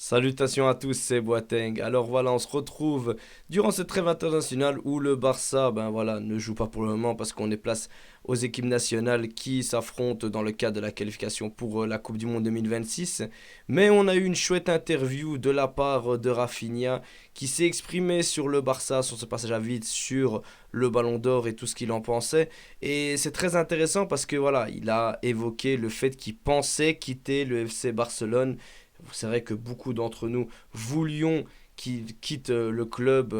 Salutations à tous, c'est Boateng. Alors voilà, on se retrouve durant cette trêve internationale où le Barça, ben voilà, ne joue pas pour le moment parce qu'on est place aux équipes nationales qui s'affrontent dans le cadre de la qualification pour la Coupe du Monde 2026. Mais on a eu une chouette interview de la part de Rafinha qui s'est exprimé sur le Barça, sur ce passage à vide, sur le Ballon d'Or et tout ce qu'il en pensait. Et c'est très intéressant parce que voilà, il a évoqué le fait qu'il pensait quitter le FC Barcelone. C'est vrai que beaucoup d'entre nous voulions qu'il quitte le club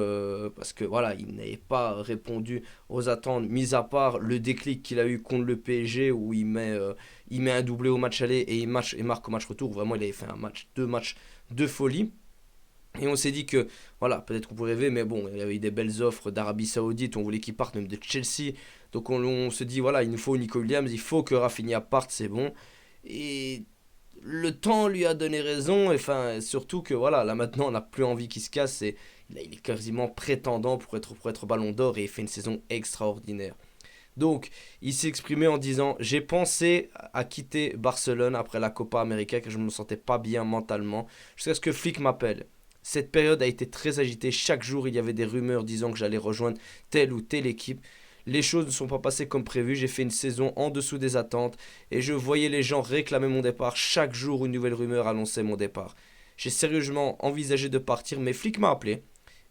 parce que voilà, il n'avait pas répondu aux attentes, mis à part le déclic qu'il a eu contre le PSG où il met un doublé au match aller et il marque au match retour. Vraiment, il avait fait deux matchs de folie. Et on s'est dit que, voilà, peut-être qu'on pourrait rêver, mais bon, il y avait eu des belles offres d'Arabie Saoudite, on voulait qu'il parte, même de Chelsea. Donc on se dit, voilà, il nous faut Nico Williams, il faut que Rafinha parte, c'est bon. Et le temps lui a donné raison, et enfin, surtout que voilà, là maintenant on n'a plus envie qu'il se casse, et là, il est quasiment prétendant pour être ballon d'or, et il fait une saison extraordinaire. Donc, il s'est exprimé en disant: j'ai pensé à quitter Barcelone après la Copa América car je ne me sentais pas bien mentalement, jusqu'à ce que Flick m'appelle. Cette période a été très agitée. Chaque jour, il y avait des rumeurs disant que j'allais rejoindre telle ou telle équipe. Les choses ne sont pas passées comme prévu. J'ai fait une saison en dessous des attentes et je voyais les gens réclamer mon départ. Chaque jour, une nouvelle rumeur annonçait mon départ. J'ai sérieusement envisagé de partir, mais Flick m'a appelé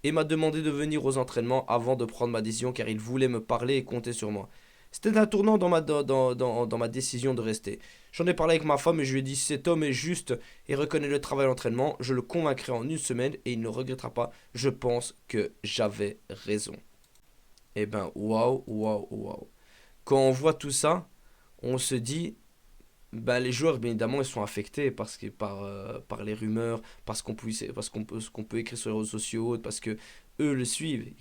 et m'a demandé de venir aux entraînements avant de prendre ma décision car il voulait me parler et compter sur moi. C'était un tournant dans ma décision de rester. J'en ai parlé avec ma femme et je lui ai dit: si cet homme est juste et reconnaît le travail d'entraînement, je le convaincrai en une semaine et il ne regrettera pas. Je pense que j'avais raison. Eh ben, waouh, waouh, waouh. Quand on voit tout ça, on se dit, ben, les joueurs, bien évidemment, ils sont affectés par les rumeurs, ce qu'on peut écrire sur les réseaux sociaux, parce que eux le suivent,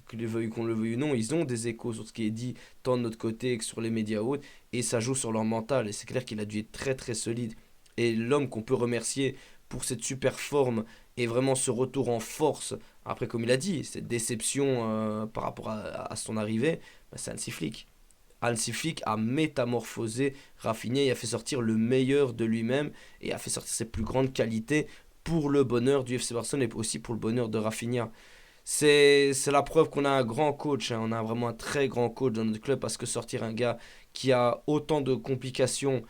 qu'on le veuille ou non, ils ont des échos sur ce qui est dit, tant de notre côté que sur les médias autres, et ça joue sur leur mental, et c'est clair qu'il a dû être très très solide. Et l'homme qu'on peut remercier pour cette super forme et vraiment ce retour en force, après comme il a dit, cette déception par rapport à son arrivée, ben, c'est Hansi Flick. Hansi Flick a métamorphosé Rafinha et a fait sortir le meilleur de lui-même et a fait sortir ses plus grandes qualités pour le bonheur du FC Barcelone et aussi pour le bonheur de Rafinha. C'est la preuve qu'on a un grand coach, hein. On a vraiment un très grand coach dans notre club parce que sortir un gars qui a autant de complications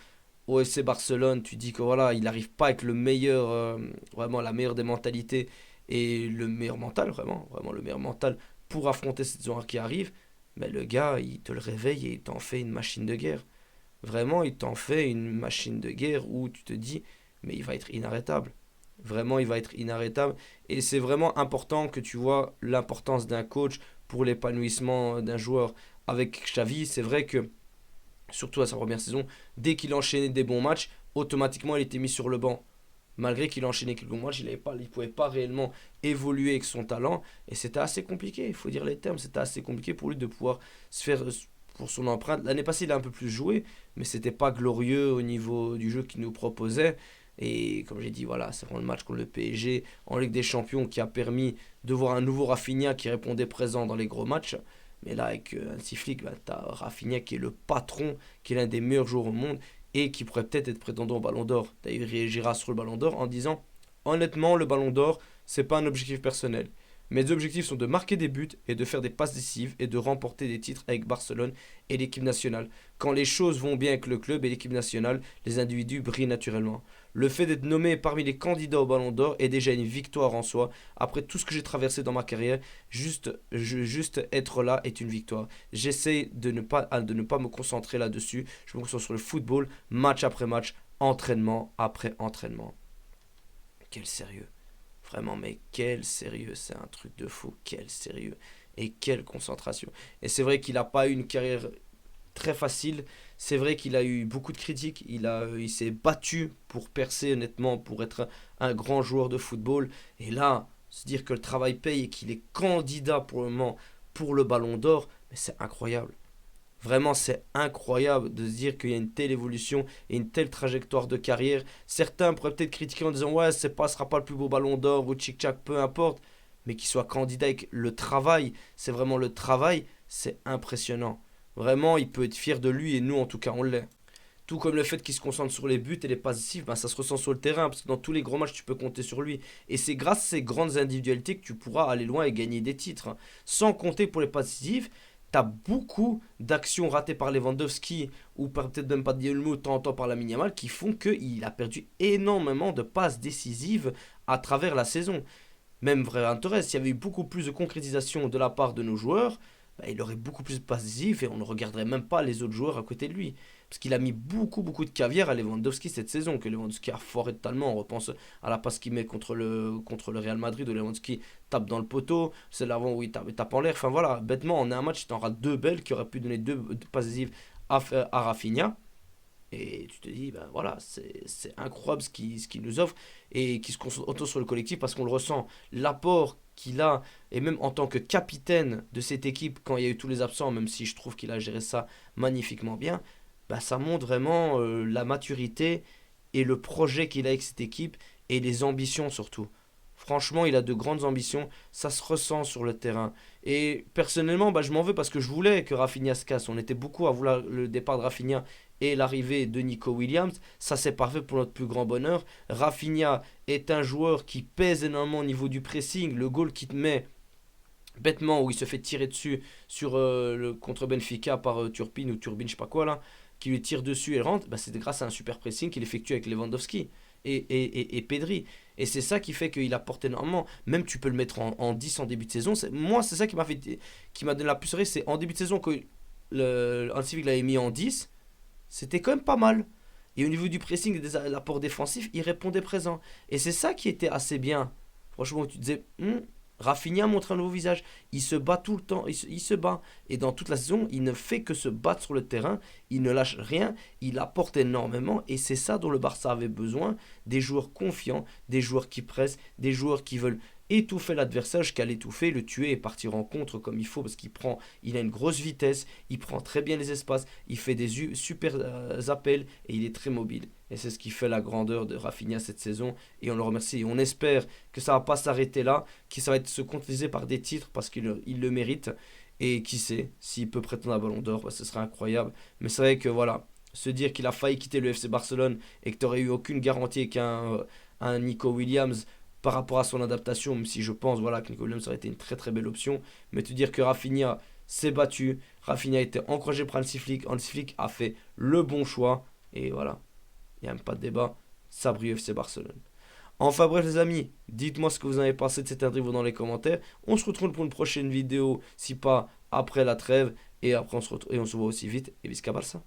au FC Barcelone, tu dis que voilà, il n'arrive pas avec le meilleur, vraiment la meilleure des mentalités et le meilleur mental, vraiment, vraiment le meilleur mental pour affronter cette zone qui arrive. Mais le gars, il te le réveille et il t'en fait une machine de guerre. Vraiment, il t'en fait une machine de guerre où tu te dis, mais il va être inarrêtable. Vraiment, il va être inarrêtable. Et c'est vraiment important que tu vois l'importance d'un coach pour l'épanouissement d'un joueur. Avec Xavi, c'est vrai que, surtout à sa première saison, dès qu'il enchaînait des bons matchs, automatiquement il était mis sur le banc. Malgré qu'il enchaînait quelques matchs, il ne pouvait pas réellement évoluer avec son talent. Et c'était assez compliqué, il faut dire les termes. C'était assez compliqué pour lui de pouvoir se faire pour son empreinte. L'année passée, il a un peu plus joué, mais c'était pas glorieux au niveau du jeu qu'il nous proposait. Et comme j'ai dit, voilà, c'est vraiment le match contre le PSG en Ligue des Champions qui a permis de voir un nouveau Rafinha qui répondait présent dans les gros matchs. Mais là, avec Hansi Flick, bah, tu as Rafinha qui est le patron, qui est l'un des meilleurs joueurs au monde et qui pourrait peut-être être prétendant au Ballon d'Or. D'ailleurs, il réagira sur le Ballon d'Or en disant: honnêtement, le Ballon d'Or, c'est pas un objectif personnel. Mes objectifs sont de marquer des buts et de faire des passes décisives et de remporter des titres avec Barcelone et l'équipe nationale. Quand les choses vont bien avec le club et l'équipe nationale, les individus brillent naturellement. Le fait d'être nommé parmi les candidats au Ballon d'Or est déjà une victoire en soi. Après tout ce que j'ai traversé dans ma carrière, juste être là est une victoire. J'essaie de ne pas me concentrer là-dessus. Je me concentre sur le football, match après match, entraînement après entraînement. Quel sérieux. Vraiment, mais quel sérieux. C'est un truc de fou. Quel sérieux. Et quelle concentration. Et c'est vrai qu'il n'a pas eu une carrière très facile. C'est vrai qu'il a eu beaucoup de critiques. Il s'est battu pour percer, honnêtement, pour être un grand joueur de football. Et là, se dire que le travail paye et qu'il est candidat pour le moment pour le Ballon d'Or, mais c'est incroyable. Vraiment, c'est incroyable de se dire qu'il y a une telle évolution et une telle trajectoire de carrière. Certains pourraient peut-être critiquer en disant: ouais, ce sera pas le plus beau ballon d'or ou tchic-tchac, peu importe. Mais qu'il soit candidat avec le travail, c'est vraiment le travail, c'est impressionnant. Vraiment, il peut être fier de lui et nous, en tout cas, on l'est. Tout comme le fait qu'il se concentre sur les buts et les passes décisives, ben, ça se ressent sur le terrain, parce que dans tous les grands matchs, tu peux compter sur lui. Et c'est grâce à ces grandes individualités que tu pourras aller loin et gagner des titres, hein. Sans compter pour les passes décisives, tu as beaucoup d'actions ratées par Lewandowski, ou peut-être même pas de Olmo, de temps en temps par la Yamal, qui font qu'il a perdu énormément de passes décisives à travers la saison. Même Ferran Torres, s'il y avait eu beaucoup plus de concrétisation de la part de nos joueurs, bah, il aurait beaucoup plus de passes décisives et on ne regarderait même pas les autres joueurs à côté de lui. Parce qu'il a mis beaucoup de caviar à Lewandowski cette saison, que Lewandowski a foiré totalement. On repense à la passe qu'il met contre le Real Madrid où Lewandowski tape dans le poteau, c'est l'avant où il tape en l'air. Enfin voilà, bêtement, en un match, il t'en rate deux belles qui auraient pu donner deux passes décisives à Rafinha. Et tu te dis, ben voilà, c'est incroyable ce qu'il nous offre et qui se concentre autant sur le collectif parce qu'on le ressent. L'apport qu'il a, et même en tant que capitaine de cette équipe, quand il y a eu tous les absents, même si je trouve qu'il a géré ça magnifiquement bien, bah, ça montre vraiment la maturité et le projet qu'il a avec cette équipe et les ambitions surtout. Franchement, il a de grandes ambitions, ça se ressent sur le terrain. Et personnellement, bah, je m'en veux parce que je voulais que Rafinha se casse. On était beaucoup à vouloir le départ de Rafinha et l'arrivée de Nico Williams. Ça, c'est parfait pour notre plus grand bonheur. Rafinha est un joueur qui pèse énormément au niveau du pressing. Le goal qu'il te met bêtement où il se fait tirer dessus contre Benfica par Turpin ou Turbine, je sais pas quoi là, qui lui tire dessus et rentre, bah, c'est grâce à un super pressing qu'il effectue avec Lewandowski et Pedri. Et c'est ça qui fait qu'il apporte énormément. Même tu peux le mettre en 10 en début de saison. Moi, c'est ça qui m'a donné la pucerie. C'est en début de saison que Hansi l'avait mis en 10. C'était quand même pas mal. Et au niveau du pressing et des apports défensifs, il répondait présent. Et c'est ça qui était assez bien. Franchement, tu disais, Rafinha montre un nouveau visage. Il se bat tout le temps. Il se bat. Et dans toute la saison, il ne fait que se battre sur le terrain. Il ne lâche rien. Il apporte énormément. Et c'est ça dont le Barça avait besoin. Des joueurs confiants, des joueurs qui pressent, des joueurs qui veulent étouffer l'adversaire jusqu'à l'étouffer, le tuer et partir en contre comme il faut parce il a une grosse vitesse, il prend très bien les espaces, il fait des super appels et il est très mobile. Et c'est ce qui fait la grandeur de Rafinha cette saison et on le remercie. Et on espère que ça va pas s'arrêter là, que ça va être se concrétiser par des titres parce qu'il le mérite. Et qui sait, s'il peut prétendre à Ballon d'Or, bah, ce serait incroyable. Mais c'est vrai que voilà, se dire qu'il a failli quitter le FC Barcelone et que tu n'aurais eu aucune garantie qu'un Nico Williams par rapport à son adaptation, même si je pense voilà, que Nico Williams aurait été une très belle option. Mais te dire que Rafinha s'est battu, Rafinha a été encouragé par Hansi Flick a fait le bon choix. Et voilà, il n'y a même pas de débat, ça brille FC Barcelone. Enfin bref les amis, dites-moi ce que vous en avez pensé de cette interview dans les commentaires. On se retrouve pour une prochaine vidéo, si pas après la trêve. Et après on se retrouve et on se voit aussi vite. Et Visca Barça.